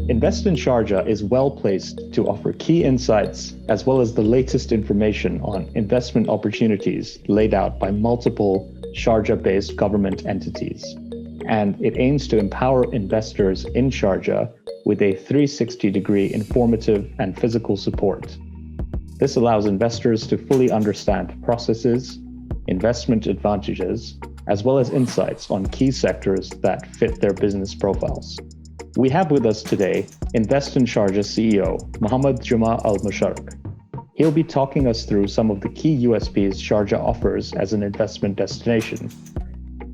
Invest in Sharjah is well placed to offer key insights as well as the latest information on investment opportunities laid out by multiple Sharjah-based government entities. And it aims to empower investors in Sharjah with a 360-degree informative and physical support. This allows investors to fully understand processes, investment advantages, as well as insights on key sectors that fit their business profiles. We have with us today Invest in Sharjah CEO, Mohamed Juma Al Musharrkh. He'll be talking us through some of the key USPs Sharjah offers as an investment destination,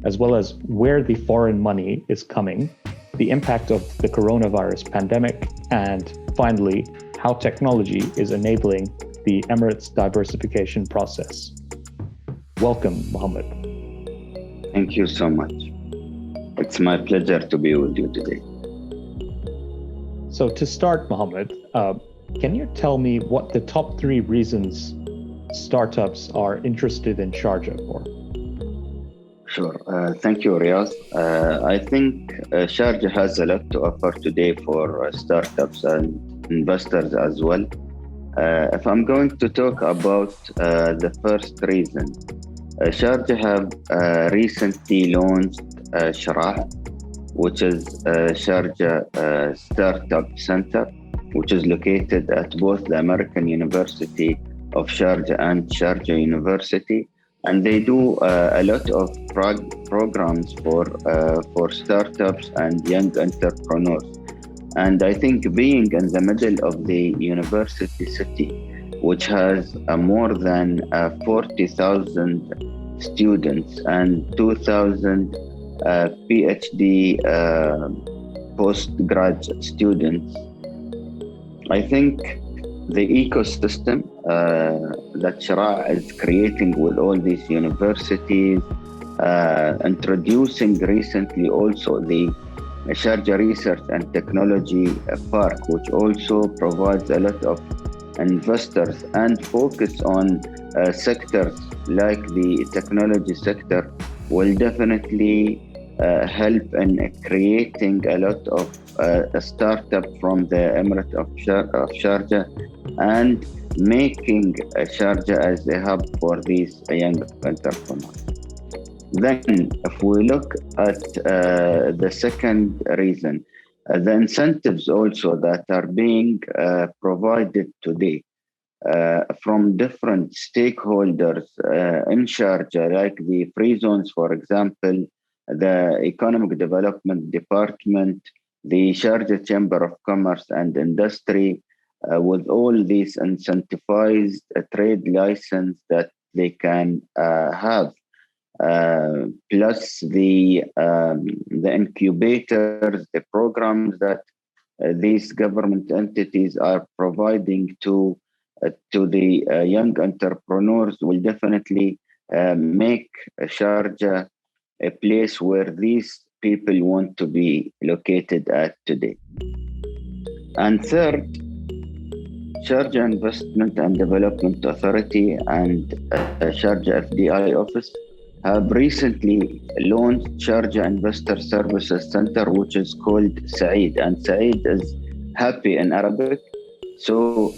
as well as where the foreign money is coming, the impact of the coronavirus pandemic, and finally, how technology is enabling the Emirates diversification process. Welcome, Mohamed. Thank you so much. It's my pleasure to be with you today. So to start, Mohamed, can you tell me what the top 3 reasons startups are interested in Sharjah for? Sure. Thank you, Riyaz. I think Sharjah has a lot to offer today for startups and investors as well. If I'm going to talk about the first reason, Sharjah have recently launched Sharjah, which is Sharjah Startup Center, which is located at both the American University of Sharjah and Sharjah University. And they do a lot of programs for startups and young entrepreneurs. And I think being in the middle of the university city, which has more than 40,000 students and 2,000 PhD postgraduate students, I think the ecosystem that Sharjah is creating with all these universities, introducing recently also the Sharjah Research and Technology Park, which also provides a lot of investors and focus on sectors like the technology sector, will definitely help in creating a lot of a startup from the Emirate of Sharjah and making Sharjah as a hub for these young entrepreneurs. Then, if we look at the second reason, the incentives also that are being provided today from different stakeholders in Sharjah, like the free zones, for example, the Economic Development Department, the Sharjah Chamber of Commerce and Industry, with all these incentivized trade license that they can have, plus the incubators, the programs that these government entities are providing to the young entrepreneurs, will definitely make Sharjah a place where these people want to be located at today. And third, Sharjah Investment and Development Authority and Sharjah FDI Office have recently launched Sharjah Investor Services Center, which is called Saeed, and Saeed is happy in Arabic. So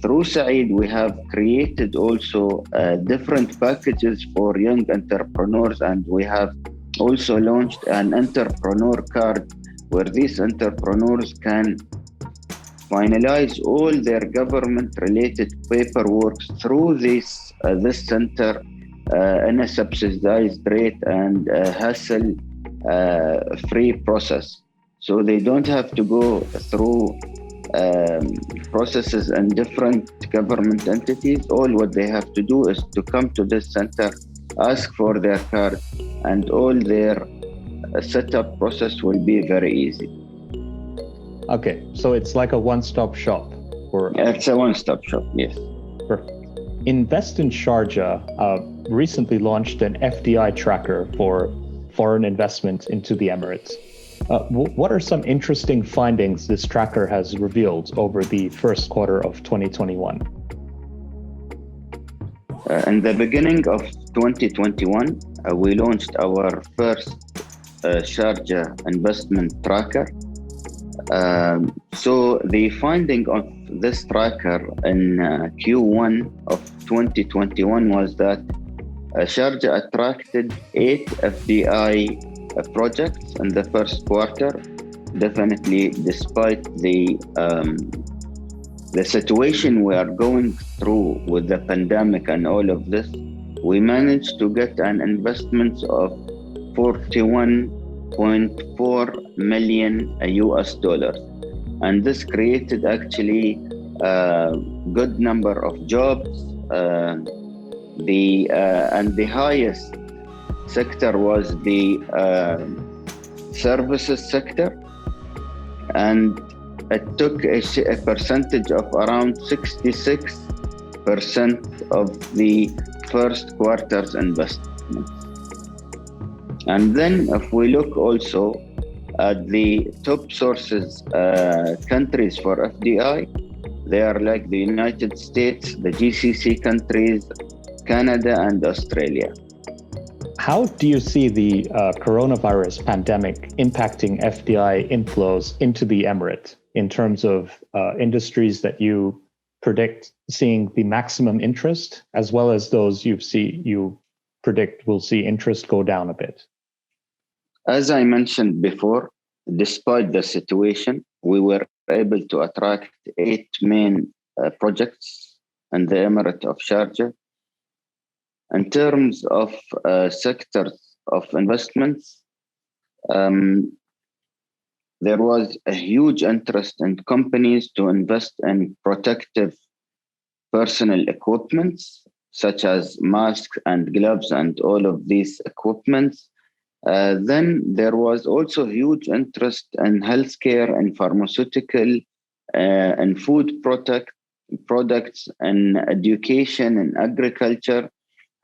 through Saeed, we have created also different packages for young entrepreneurs, and we have also launched an entrepreneur card where these entrepreneurs can finalize all their government-related paperwork through this center in a subsidized rate and hassle-free process. So they don't have to go through processes and different government entities. All what they have to do is to come to this center, ask for their card, and all their setup process will be very easy. Okay, so it's like a one-stop shop. It's a one-stop shop, yes. Perfect. Invest in Sharjah recently launched an FDI tracker for foreign investment into the Emirates. What are some interesting findings this tracker has revealed over the first quarter of 2021? In the beginning of 2021, we launched our first Sharjah investment tracker. So the finding of this tracker in Q1 of 2021 was that Sharjah attracted 8 FDI projects in the first quarter. Definitely, despite the situation we are going through with the pandemic and all of this, we managed to get an investment of 41.4 million US dollars. And this created actually a good number of jobs. The highest sector was the services sector, and it took a percentage of around 66% of the first quarter's investment. And then if we look also at the top sources countries for FDI, they are like the United States, the GCC countries, Canada, and Australia. How do you see the coronavirus pandemic impacting FDI inflows into the emirate in terms of industries that you predict seeing the maximum interest, as well as those you predict will see interest go down a bit? As I mentioned before, despite the situation, we were able to attract 8 main projects in the Emirate of Sharjah. In terms of sectors of investments, there was a huge interest in companies to invest in protective personal equipments, such as masks and gloves and all of these equipments. Then there was also huge interest in healthcare and pharmaceutical and food products and education and agriculture.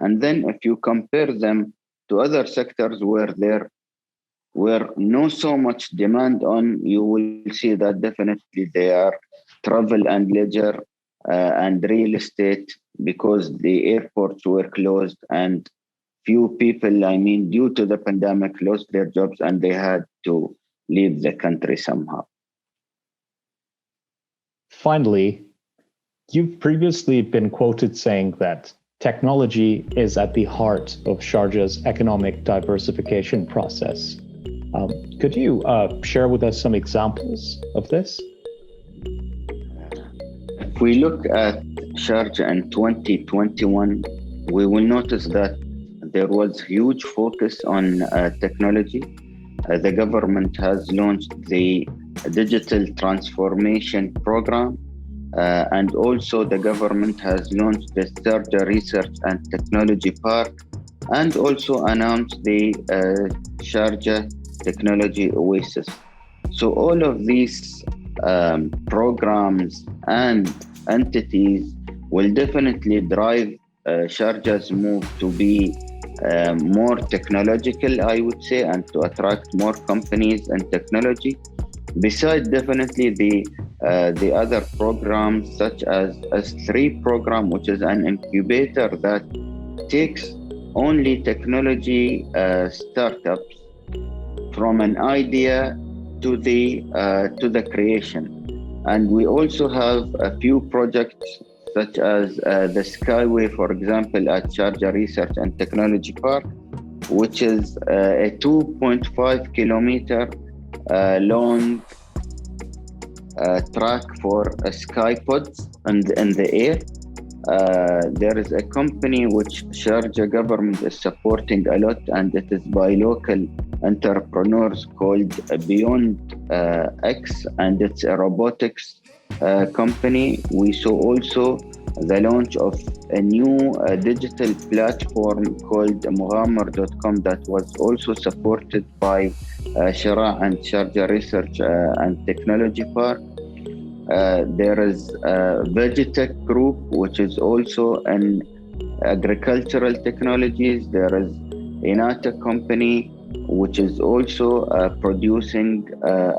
And then if you compare them to other sectors where there were no so much demand on, you will see that definitely they are travel and leisure and real estate, because the airports were closed and few people, due to the pandemic, lost their jobs and they had to leave the country somehow. Finally, you've previously been quoted saying that technology is at the heart of Sharjah's economic diversification process. Could you share with us some examples of this? If we look at Sharjah in 2021, we will notice that there was huge focus on technology. The government has launched the digital transformation program, and also the government has launched the Sharjah Research and Technology Park, and also announced the Sharjah Technology Oasis. So all of these programs and entities will definitely drive Sharjah's move to be more technological, I would say, and to attract more companies and technology. Besides, definitely the other programs such as S3 program, which is an incubator that takes only technology startups from an idea to the creation. And we also have a few projects such as the Skyway, for example, at Sharjah Research and Technology Park, which is a 2.5 kilometer long track for skypods in the air. There is a company which Sharjah government is supporting a lot, and it is by local entrepreneurs called Beyond X, and it's a robotics company. We saw also the launch of a new digital platform called Mohamed.com that was also supported by Shara and Sharjah Research and Technology Park. There is Vegitech Group, which is also in agricultural technologies. There is Inata Company, which is also producing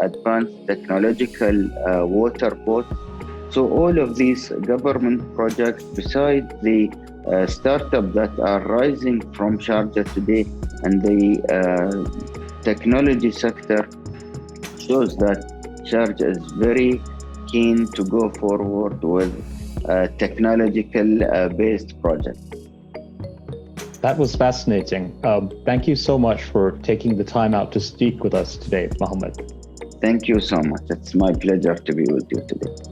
advanced technological water boats. So all of these government projects, besides the startups that are rising from Sharjah today, and the technology sector, shows that Sharjah is very keen to go forward with technological based project. That was fascinating. Thank you so much for taking the time out to speak with us today, Mohamed. Thank you so much. It's my pleasure to be with you today.